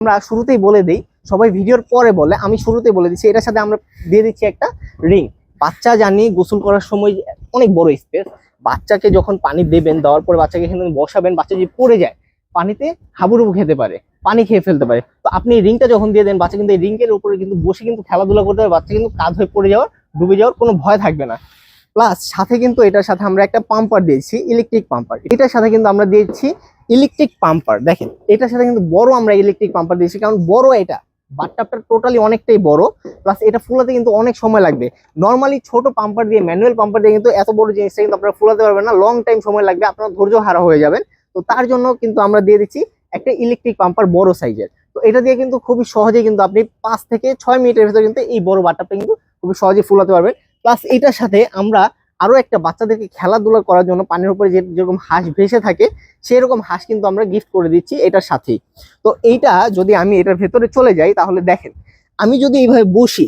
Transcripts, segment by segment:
আমরা শুরুতেই বলে দিই, সবাই ভিডিওর পরে বলে, আমি শুরুতেই বলে দিচ্ছি, এটার সাথে আমরা দিয়ে দিচ্ছি একটা রিং। বাচ্চা জানি গোসল করার সময় অনেক বড় স্পেস, বাচ্চাকে যখন পানি দেবেন, দেওয়ার পরে বাচ্চাকে এখানে বসাবেন, বাচ্চা যদি পড়ে যায় পানিতে হাবুডুবু খেতে পারে, পানি খেয়ে ফেলতে পারে। তো আপনি রিংটা যখন দিয়ে দেন, বাচ্চা কিন্তু এই রিংয়ের উপরে কিন্তু বসে কিন্তু খেলাধুলা করতে পারে, বাচ্চা কিন্তু কাঁধ হয়ে পড়ে যাওয়ার, ডুবে যাওয়ার কোনো ভয় থাকবে না। প্লাস সাথে কিন্তু এটার সাথে আমরা একটা পাম্পার দিয়েছি, ইলেকট্রিক পাম্পার। এটার সাথে কিন্তু আমরা দিয়েছি ইলেকট্রিক পাম্পার। দেখেন এটার সাথে কিন্তু বড় আমরা ইলেকট্রিক পাম্পার দিয়েছি, কারণ বড় এটা বাথটাবটা টোটালি অনেকটাই বড়, প্লাস এটা ফুলাতে কিন্তু অনেক সময় লাগবে। নর্মালি ছোট পাম্পার দিয়ে, ম্যানুয়াল পাম্পার দিয়ে কিন্তু এত বড় জিনিসটা কিন্তু আপনারা ফুলাতে পারবেন না, লং টাইম সময় লাগবে, আপনার ধৈর্য হারা হয়ে যাবেন। তো তার জন্য কিন্তু আমরা দিয়ে দিচ্ছি একটা ইলেকট্রিক পাম্পার বড় সাইজের। তো এটা দিয়ে কিন্তু খুবই সহজে কিন্তু আপনি 5 থেকে 6 মিনিটের ভিতরে কিন্তু এই বড় বাথটাবটা কিন্তু খুবই সহজে ফুলাতে পারবেন। প্লাস এটার সাথে আমরা আরো একটা বাচ্চাদেরকে খেলাধুলা করার জন্য পানির উপরে যেরকম হাঁস ভেসে থাকে সেরকম হাঁস কিন্তু আমরা গিফট করে দিচ্ছি এটার সাথেই। তো এইটা যদি আমি এটার ভেতরে চলে যাই, তাহলে দেখেন আমি যদি এইভাবে বসি,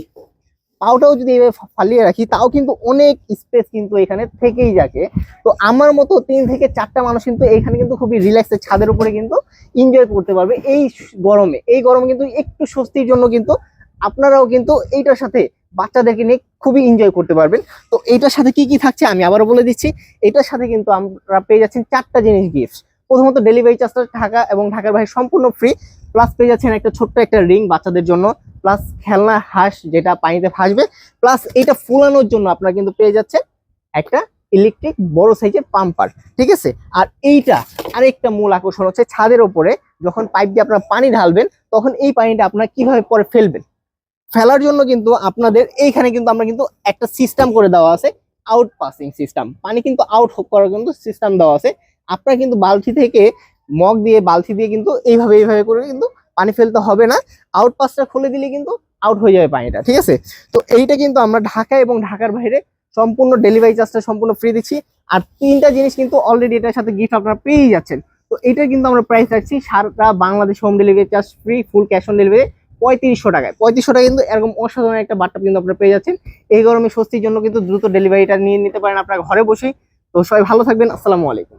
পাওটাও যদি এইভাবে ফালিয়ে রাখি, তাও কিন্তু অনেক স্পেস কিন্তু এখানে থেকেই যাকে। তো আমার মতো 3 থেকে 4টা মানুষ কিন্তু এখানে কিন্তু খুবই রিল্যাক্সে ছাদের উপরে কিন্তু এনজয় করতে পারবে এই গরমে। এই গরমে কিন্তু একটু স্বস্তির জন্য কিন্তু আপনারাও কিন্তু এইটার সাথে বাচ্চাদেরকে নিয়ে খুবই এনজয় করতে পারবেন। তো এইটার সাথে কি কি থাকছে আমি আবারও বলে দিচ্ছি। এটার সাথে কিন্তু আমরা পেয়ে যাচ্ছেন 4টা জিনিস গিফট। প্রথমত ডেলিভারি চার্জটা ঢাকা এবং ঢাকার বাইরে সম্পূর্ণ ফ্রি। প্লাস পেয়ে যাচ্ছেন একটা ছোট্ট একটা রিং বাচ্চাদের জন্য, প্লাস খেলনা হাঁস যেটা পানিতে ভাসবে, প্লাস এটা ফুলানোর জন্য আপনারা কিন্তু পেয়ে যাচ্ছেন একটা ইলেকট্রিক বড় সাইজের পাম্পার। ঠিক আছে, আর এইটা আরেকটা মূল আকর্ষণ হচ্ছে ছাদের উপরে যখন পাইপ দিয়ে আপনারা পানি ঢালবেন, তখন এই পানিটা আপনারা কিভাবে পরে ফেলবেন, ফেলার জন্য কিন্তু আপনাদের এইখানে কিন্তু আমরা কিন্তু একটা সিস্টেম করে দেওয়া আছে, আউট পাসিং সিস্টেম। পানি কিন্তু আউট করার কিন্তু সিস্টেম দেওয়া আছে। আপনারা কিন্তু বালতি থেকে মগ দিয়ে, বালতি দিয়ে কিন্তু এইভাবে এইভাবে করে কিন্তু পানি ফেলতে হবে না, আউট পাসটা খুলে দিলে কিন্তু আউট হয়ে যাবে পানিটা। ঠিক আছে, তো এইটা কিন্তু আমরা ঢাকা এবং ঢাকার বাইরে সম্পূর্ণ ডেলিভারি চার্জটা সম্পূর্ণ ফ্রি দিচ্ছি। আর 3টা জিনিস কিন্তু অলরেডি এটার সাথে গিফট আপনারা পেয়েই যাচ্ছেন। তো এটা কিন্তু আমরা প্রাইস রাখছি সারা Bangladesh home delivery charge free, full cash on delivery 3500 টাকায়। 3500 টাকা কিন্তু এরকম অসাধারণ একটা বাথটাব কিন্তু আপনারা পেয়ে যাচ্ছেন। এই গরমে স্বস্তির জন্য কিন্তু দ্রুত ডেলিভারিটা নিয়ে নিতে পারেন আপনারা ঘরে বসেই। তো সবাই ভালো থাকবেন, আসসালামু আলাইকুম।